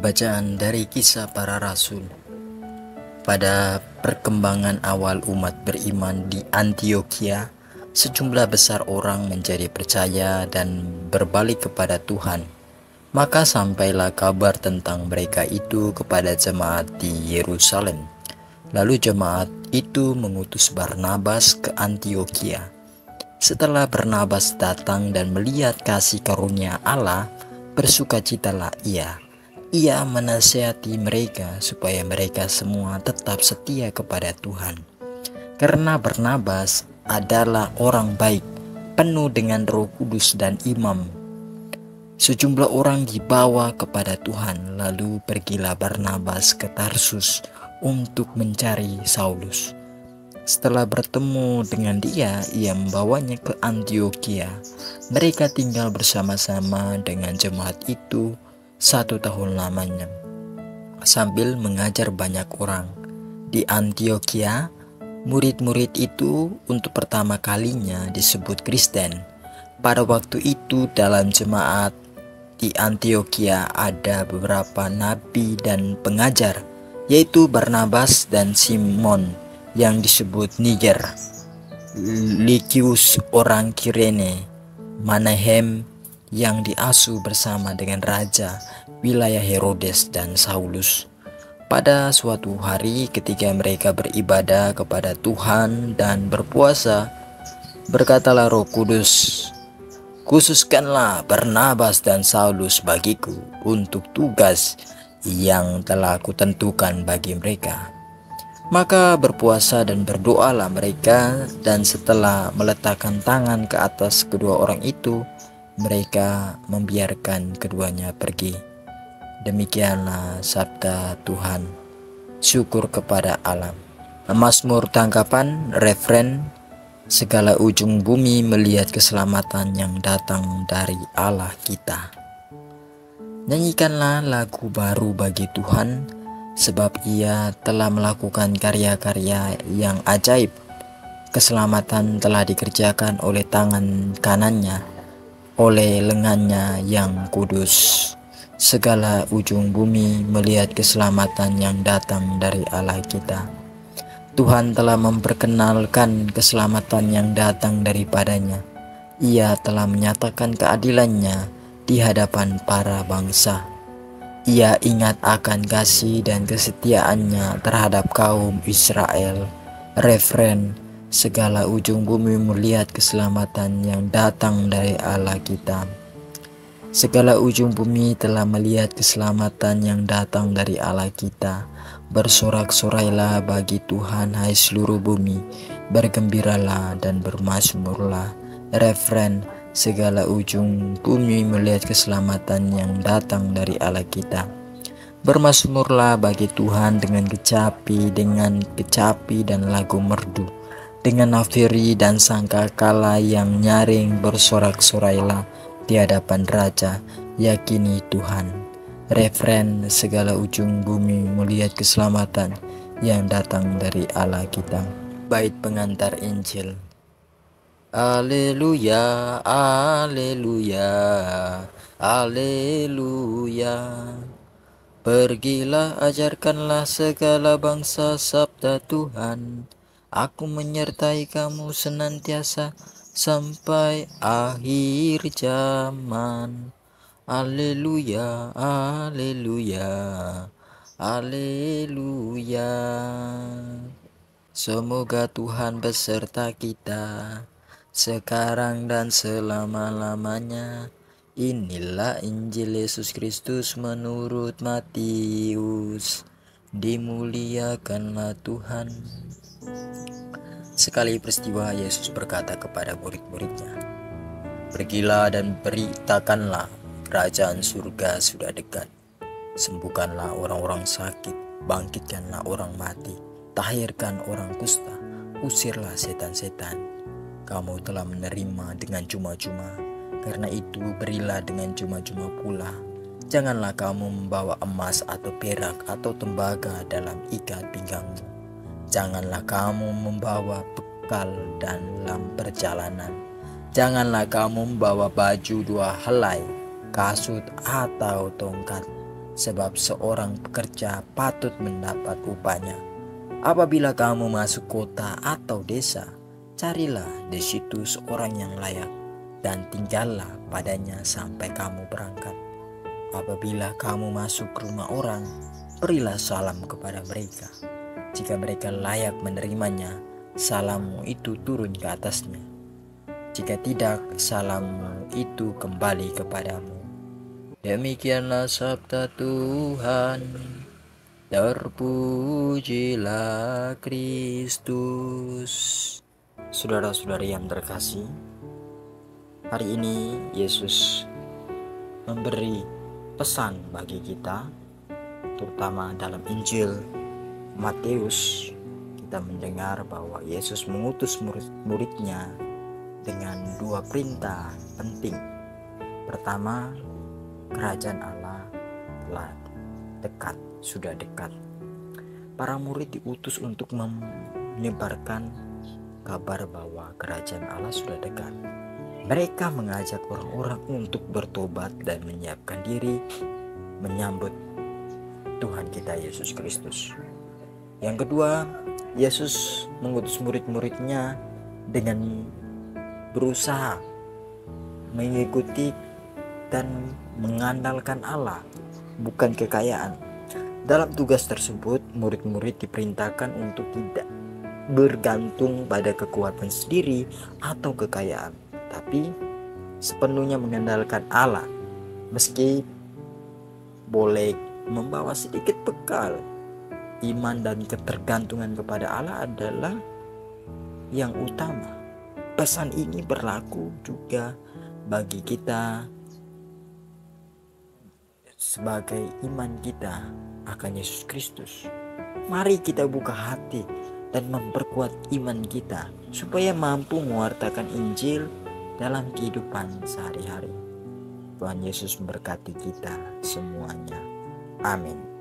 Bacaan dari Kisah Para Rasul. Pada perkembangan awal umat beriman di Antiokhia, sejumlah besar orang menjadi percaya dan berbalik kepada Tuhan. Maka sampailah kabar tentang mereka itu kepada jemaat di Yerusalem. Lalu jemaat itu mengutus Barnabas ke Antiokhia. Setelah Barnabas datang dan melihat kasih karunia Allah, bersukacitalah ia. Ia menasihati mereka supaya mereka semua tetap setia kepada Tuhan. Karena Barnabas adalah orang baik, penuh dengan Roh Kudus dan imam. Sejumlah orang dibawa kepada Tuhan, lalu pergilah Barnabas ke Tarsus untuk mencari Saulus. Setelah bertemu dengan dia, ia membawanya ke Antiokhia. Mereka tinggal bersama-sama dengan jemaat itu 1 tahun lamanya, sambil mengajar banyak orang. Di Antiokhia, murid-murid itu untuk pertama kalinya disebut Kristen. Pada waktu itu dalam jemaat di Antiokhia ada beberapa nabi dan pengajar, yaitu Barnabas dan Simon yang disebut Niger, Lukius orang Kirene, Manahem yang diasuh bersama dengan raja wilayah Herodes dan Saulus. Pada suatu hari ketika mereka beribadah kepada Tuhan dan berpuasa, berkatalah Roh Kudus, "Khususkanlah Barnabas dan Saulus bagiku untuk tugas yang telah kutentukan bagi mereka." Maka berpuasa dan berdoalah mereka, dan setelah meletakkan tangan ke atas kedua orang itu, mereka membiarkan keduanya pergi. Demikianlah sabda Tuhan. Syukur kepada Allah. Mazmur tangkapan referen, segala ujung bumi melihat keselamatan yang datang dari Allah kita. Nyanyikanlah lagu baru bagi Tuhan, sebab ia telah melakukan karya-karya yang ajaib. Keselamatan telah dikerjakan oleh tangan kanannya, oleh lengannya yang kudus. Segala ujung bumi melihat keselamatan yang datang dari Allah kita. Tuhan telah memperkenalkan keselamatan yang datang daripadanya. Ia telah menyatakan keadilannya di hadapan para bangsa. Ia ingat akan kasih dan kesetiaannya terhadap kaum Israel. Referen, segala ujung bumi melihat keselamatan yang datang dari Allah kita. Segala ujung bumi telah melihat keselamatan yang datang dari Allah kita. Bersorak-sorailah bagi Tuhan, hai seluruh bumi. Bergembiralah dan bermazmurlah. Referen, segala ujung bumi melihat keselamatan yang datang dari Allah kita. Bermazmurlah bagi Tuhan dengan kecapi dan lagu merdu, dengan nafiri dan sangkakala yang nyaring. Bersorak-sorailah di hadapan Raja, yakini Tuhan. Referen, segala ujung bumi melihat keselamatan yang datang dari Allah kita. Bait pengantar Injil. Haleluya, haleluya, haleluya. Pergilah, ajarkanlah segala bangsa sabda Tuhan. Aku menyertai kamu senantiasa sampai akhir zaman. Haleluya, haleluya, haleluya. Semoga Tuhan beserta kita sekarang dan selama-lamanya. Inilah Injil Yesus Kristus menurut Matius. Dimuliakanlah Tuhan. Sekali peristiwa, Yesus berkata kepada murid-muridnya, "Pergilah dan beritakanlah, kerajaan surga sudah dekat. Sembuhkanlah orang-orang sakit, bangkitkanlah orang mati, tahirkan orang kusta, usirlah setan-setan. Kamu telah menerima dengan cuma-cuma, karena itu berilah dengan cuma-cuma pula. Janganlah kamu membawa emas atau perak atau tembaga dalam ikat pinggangmu. Janganlah kamu membawa bekal dalam perjalanan. Janganlah kamu membawa baju 2 helai, kasut atau tongkat. sebab seorang pekerja patut mendapat upahnya. Apabila kamu masuk kota atau desa, carilah di situ seorang yang layak dan tinggallah padanya sampai kamu berangkat. Apabila kamu masuk ke rumah orang, berilah salam kepada mereka. Jika mereka layak menerimanya, salammu itu turun ke atasnya. Jika tidak, salammu itu kembali kepadamu. Demikianlah sabda Tuhan. Terpujilah Kristus. Saudara-saudari yang terkasih, hari ini Yesus memberi pesan bagi kita, terutama dalam Injil Matius. Kita mendengar bahwa Yesus mengutus murid-muridnya dengan 2 perintah penting. Pertama, kerajaan Allah telah dekat, sudah dekat. Para murid diutus untuk menyebarkan kabar bahwa kerajaan Allah sudah dekat. Mereka mengajak orang-orang untuk bertobat dan menyiapkan diri menyambut Tuhan kita Yesus Kristus. Yang kedua, Yesus mengutus murid-muridnya dengan berusaha mengikuti dan mengandalkan Allah, bukan kekayaan. Dalam tugas tersebut, murid-murid diperintahkan untuk tidak bergantung pada kekuatan sendiri atau kekayaan, tapi sepenuhnya mengandalkan Allah. Meski boleh membawa sedikit bekal, iman dan ketergantungan kepada Allah adalah yang utama. Pesan ini berlaku juga bagi kita sebagai iman kita akan Yesus Kristus. Mari kita buka hati dan memperkuat iman kita supaya mampu mewartakan Injil dalam kehidupan sehari-hari. Tuhan Yesus memberkati kita semuanya. Amin.